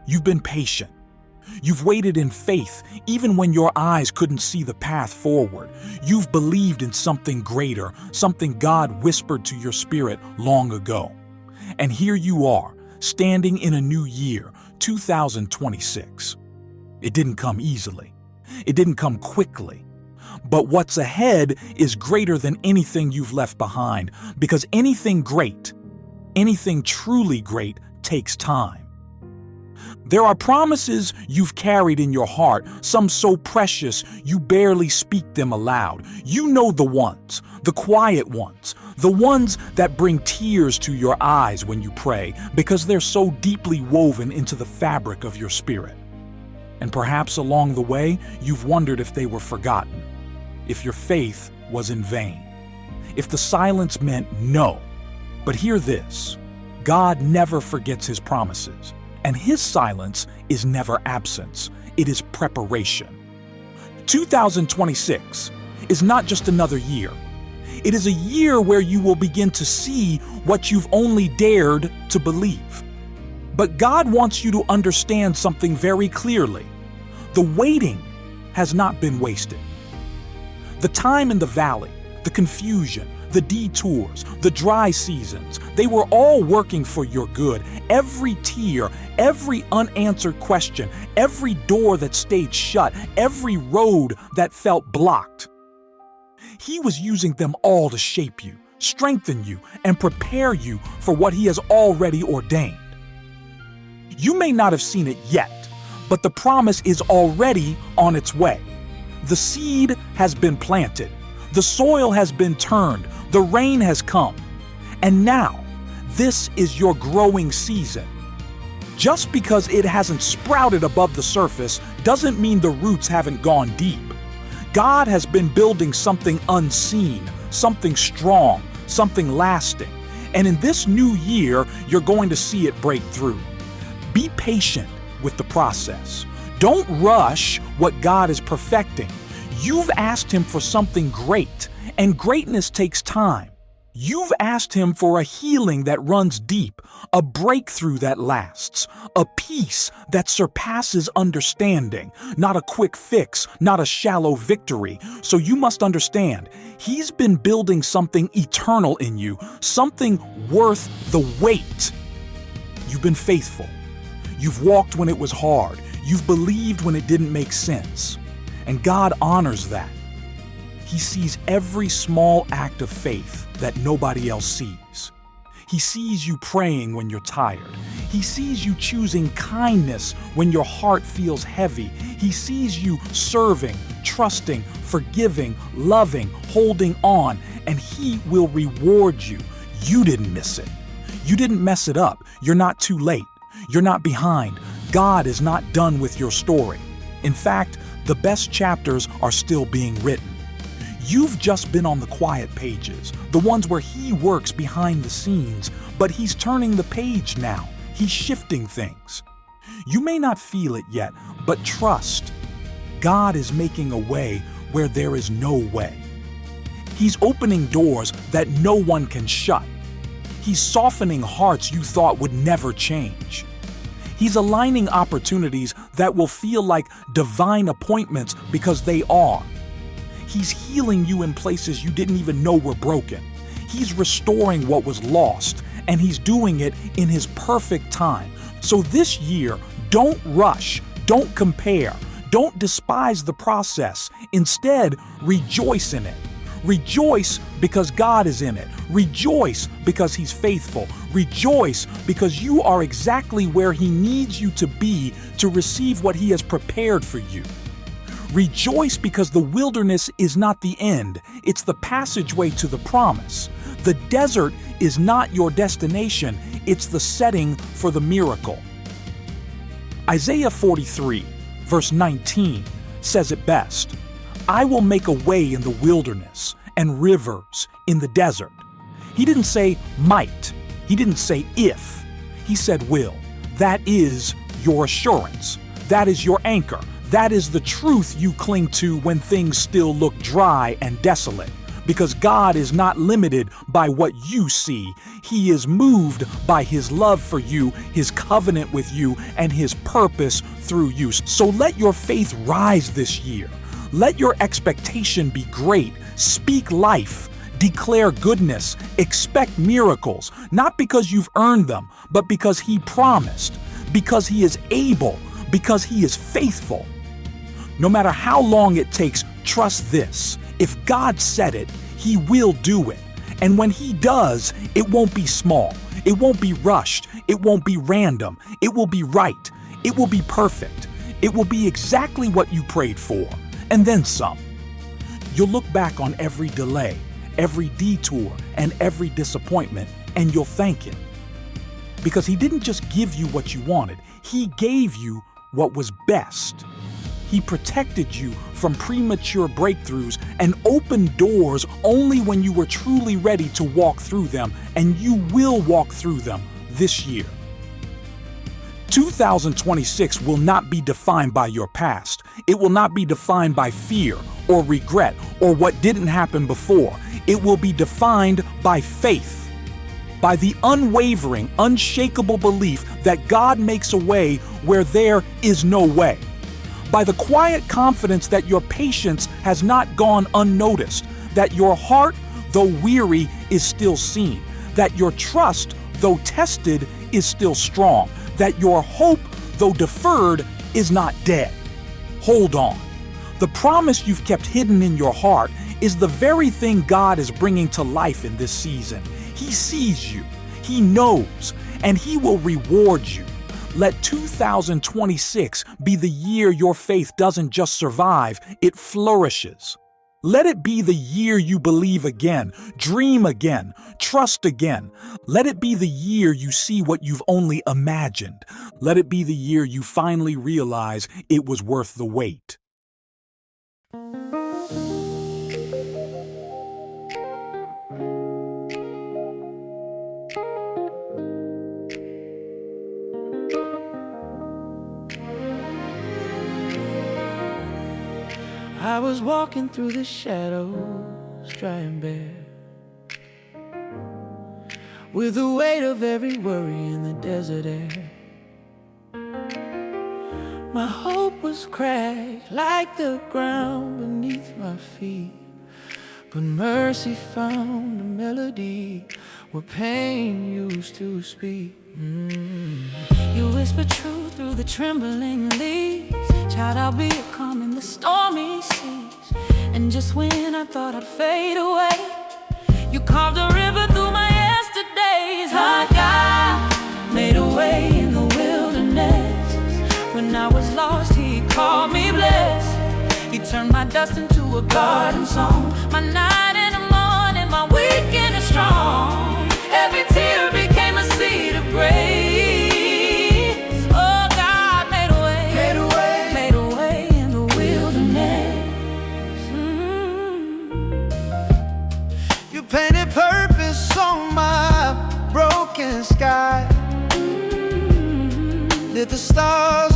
You've been patient. You've waited in faith even when your eyes couldn't see the path forward. You've believed in something greater, something God whispered to your spirit long ago. And here you are, standing in a new year, 2026. It didn't come easily. It didn't come quickly. But what's ahead is greater than anything you've left behind, because anything great, anything truly great, takes time. There are promises you've carried in your heart, some so precious you barely speak them aloud. You know the ones, the quiet ones, the ones that bring tears to your eyes when you pray, because they're so deeply woven into the fabric of your spirit. And perhaps along the way, you've wondered if they were forgotten, if your faith was in vain, if the silence meant no. But hear this: God never forgets His promises. And His silence is never absence, it is preparation. 2026 is not just another year. It is a year where you will begin to see what you've only dared to believe. But God wants you to understand something very clearly. The waiting has not been wasted. The time in the valley, the confusion, the detours, the dry seasons, they were all working for your good. Every tear, every unanswered question, every door that stayed shut, every road that felt blocked. He was using them all to shape you, strengthen you, and prepare you for what He has already ordained. You may not have seen it yet, but the promise is already on its way. The seed has been planted. The soil has been turned. The rain has come. And now, this is your growing season. Just because it hasn't sprouted above the surface doesn't mean the roots haven't gone deep. God has been building something unseen, something strong, something lasting. And in this new year, you're going to see it break through. Be patient with the process. Don't rush what God is perfecting. You've asked Him for something great, and greatness takes time. You've asked Him for a healing that runs deep, a breakthrough that lasts, a peace that surpasses understanding, not a quick fix, not a shallow victory. So you must understand, He's been building something eternal in you, something worth the wait. You've been faithful. You've walked when it was hard. You've believed when it didn't make sense. And God honors that. He sees every small act of faith that nobody else sees. He sees you praying when you're tired. He sees you choosing kindness when your heart feels heavy. He sees you serving, trusting, forgiving, loving, holding on, and He will reward you. You didn't miss it. You didn't mess it up. You're not too late. You're not behind. God is not done with your story. In fact, the best chapters are still being written. You've just been on the quiet pages, the ones where He works behind the scenes, but He's turning the page now. He's shifting things. You may not feel it yet, but trust. God is making a way where there is no way. He's opening doors that no one can shut. He's softening hearts you thought would never change. He's aligning opportunities that will feel like divine appointments because they are. He's healing you in places you didn't even know were broken. He's restoring what was lost, and He's doing it in His perfect time. So this year, don't rush, don't compare, don't despise the process. Instead, rejoice in it. Rejoice because God is in it. Rejoice because He's faithful. Rejoice because you are exactly where He needs you to be to receive what He has prepared for you. Rejoice because the wilderness is not the end, it's the passageway to the promise. The desert is not your destination, it's the setting for the miracle. Isaiah 43, verse 19, says it best. I will make a way in the wilderness and rivers in the desert. He didn't say might. He didn't say if. He said will. That is your assurance. That is your anchor. That is the truth you cling to when things still look dry and desolate. because God is not limited by what you see. He is moved by His love for you, His covenant with you, and His purpose through you. So let your faith rise this year. Let your expectation be great. Speak life. Declare goodness. Expect miracles, not because you've earned them, but because He promised, because He is able, because He is faithful. No matter how long it takes, trust this. If God said it, He will do it. And when He does, it won't be small. It won't be rushed. It won't be random. It will be right. It will be perfect. It will be exactly what you prayed for, and then some. You'll look back on every delay, every detour, and every disappointment, and you'll thank Him. Because He didn't just give you what you wanted, He gave you what was best. He protected you from premature breakthroughs and opened doors only when you were truly ready to walk through them, and you will walk through them this year. 2026 will not be defined by your past. It will not be defined by fear or regret or what didn't happen before. It will be defined by faith, by the unwavering, unshakable belief that God makes a way where there is no way, by the quiet confidence that your patience has not gone unnoticed, that your heart, though weary, is still seen, that your trust, though tested, is still strong, that your hope, though deferred, is not dead. Hold on. The promise you've kept hidden in your heart is the very thing God is bringing to life in this season. He sees you, He knows, and He will reward you. Let 2026 be the year your faith doesn't just survive, it flourishes. Let it be the year you believe again, dream again, trust again. Let it be the year you see what you've only imagined. Let it be the year you finally realize it was worth the wait. I was walking through the shadows, dry and bare, with the weight of every worry in the desert air. My hope was cracked like the ground beneath my feet, but mercy found a melody where pain used to speak. You whispered truth through the trembling leaves. Child, I'll be a calm in the stormy seas. And just when I thought I'd fade away, you carved a river through my yesterdays. Our God made a way in the wilderness. When I was lost, He called me blessed. He turned my dust into a garden song, my night and a morning, my weekend is strong. Every tear became a seed of grace. Painted purpose on my broken sky. Lit the stars